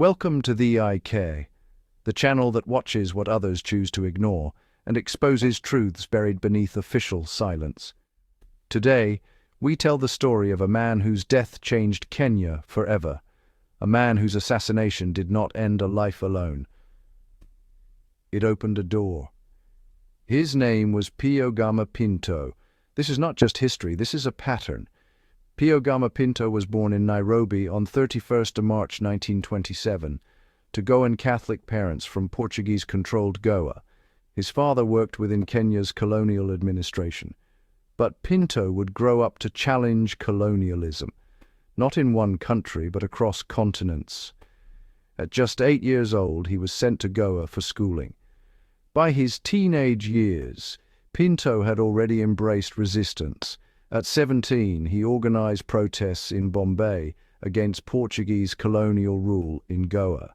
Welcome to the IK, the channel that watches what others choose to ignore and exposes truths buried beneath official silence. Today, we tell the story of a man whose death changed Kenya forever, a man whose assassination did not end a life alone. It opened a door. His name was Gama Pinto. This is not just history, this is a pattern. Gama Pinto was born in Nairobi on 31st of March 1927 to Goan Catholic parents from Portuguese-controlled Goa. His father worked within Kenya's colonial administration. But Pinto would grow up to challenge colonialism, not in one country but across continents. At just 8 years old, he was sent to Goa for schooling. By his teenage years, Pinto had already embraced resistance. At 17, he organized protests in Bombay against Portuguese colonial rule in Goa.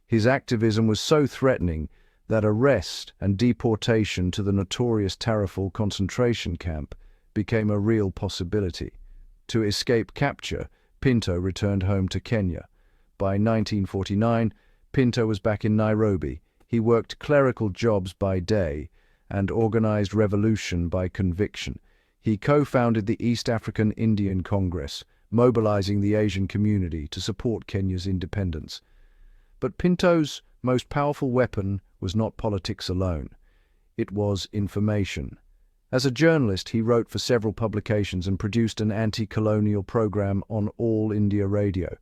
His activism was so threatening that arrest and deportation to the notorious Tarrafal concentration camp became a real possibility. To escape capture, Pinto returned home to Kenya. By 1949, Pinto was back in Nairobi. He worked clerical jobs by day and organized revolution by conviction. He co-founded the East African Indian Congress, mobilizing the Asian community to support Kenya's independence. But Pinto's most powerful weapon was not politics alone. It was information. As a journalist, he wrote for several publications and produced an anti-colonial program on All India Radio,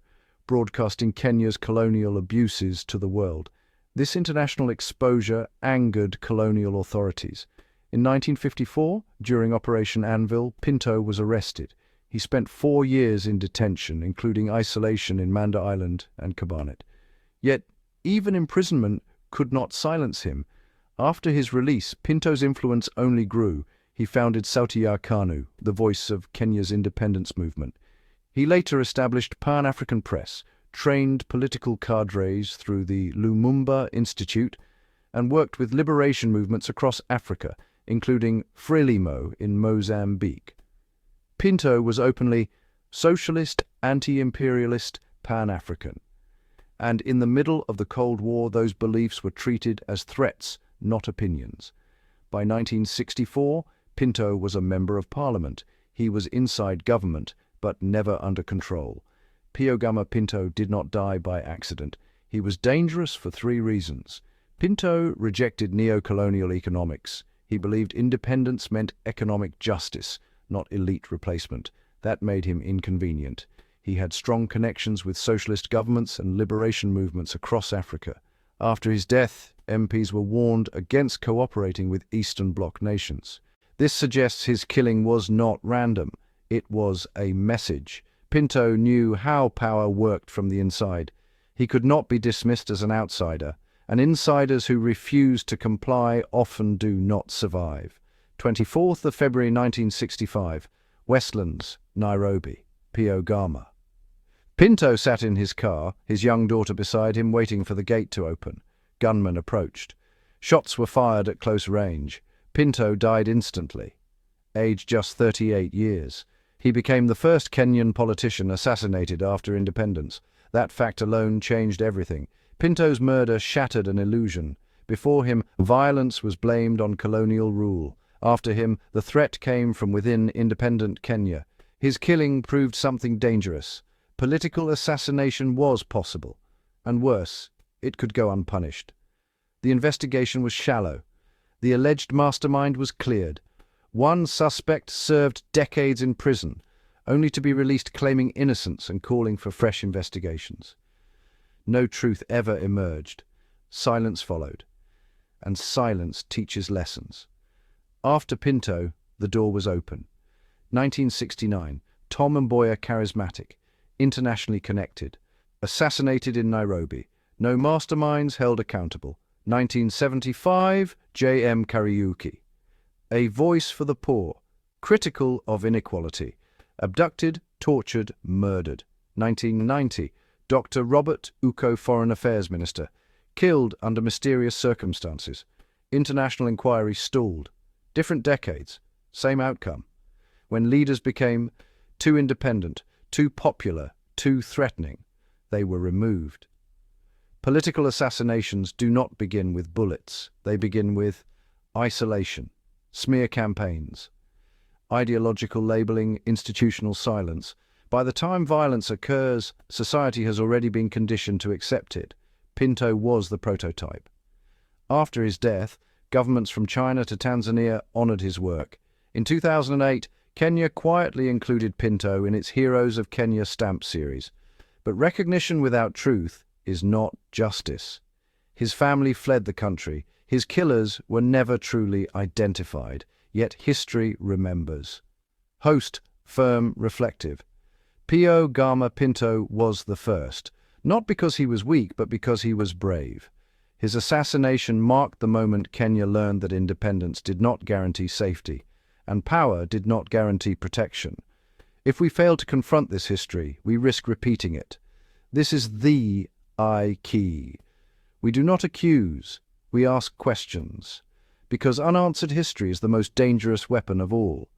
broadcasting Kenya's colonial abuses to the world. This international exposure angered colonial authorities. In 1954, during Operation Anvil, Pinto was arrested. He spent 4 years in detention, including isolation in Manda Island and Cabanet. Yet, even imprisonment could not silence him. After his release, Pinto's influence only grew. He founded Sauti ya KANU, the voice of Kenya's independence movement. He later established Pan-African Press, trained political cadres through the Lumumba Institute, and worked with liberation movements across Africa, including Frelimo in Mozambique. Pinto was openly socialist, anti-imperialist, Pan-African. And in the middle of the Cold War, those beliefs were treated as threats, not opinions. By 1964, Pinto was a member of parliament. He was inside government, but never under control. Gama Pinto did not die by accident. He was dangerous for 3 reasons. Pinto rejected neo-colonial economics. He believed independence meant economic justice, not elite replacement. That made him inconvenient. He had strong connections with socialist governments and liberation movements across Africa. After his death, MPs were warned against cooperating with Eastern Bloc nations. This suggests his killing was not random. It was a message. Pinto knew how power worked from the inside. He could not be dismissed as an outsider, and insiders who refuse to comply often do not survive. 24th of February 1965, Westlands, Nairobi, Gama. Pinto sat in his car, his young daughter beside him, waiting for the gate to open. Gunmen approached. Shots were fired at close range. Pinto died instantly, aged just 38 years. He became the first Kenyan politician assassinated after independence. That fact alone changed everything. Pinto's murder shattered an illusion. Before him, violence was blamed on colonial rule. After him, the threat came from within independent Kenya. His killing proved something dangerous. Political assassination was possible. And worse, it could go unpunished. The investigation was shallow. The alleged mastermind was cleared. One suspect served decades in prison, only to be released claiming innocence and calling for fresh investigations. No truth ever emerged. Silence followed. And silence teaches lessons. After Pinto, the door was open. 1969, Tom Mboya charismatic, internationally connected, assassinated in Nairobi. No masterminds held accountable. 1975, J.M. Kariuki, a voice for the poor, critical of inequality, abducted, tortured, murdered. 1990, Dr. Robert Uko, Foreign Affairs Minister, killed under mysterious circumstances. International inquiry stalled. Different decades, same outcome. When leaders became too independent, too popular, too threatening, they were removed. Political assassinations do not begin with bullets. They begin with isolation, smear campaigns, ideological labeling, institutional silence. By the time violence occurs, society has already been conditioned to accept it. Pinto was the prototype. After his death, governments from China to Tanzania honored his work. In 2008, Kenya quietly included Pinto in its Heroes of Kenya stamp series. But recognition without truth is not justice. His family fled the country. His killers were never truly identified, yet history remembers. Host, firm, reflective. Gama Pinto was the first, not because he was weak, but because he was brave. His assassination marked the moment Kenya learned that independence did not guarantee safety, and power did not guarantee protection. If we fail to confront this history, we risk repeating it. This is the key. We do not accuse, we ask questions, because unanswered history is the most dangerous weapon of all.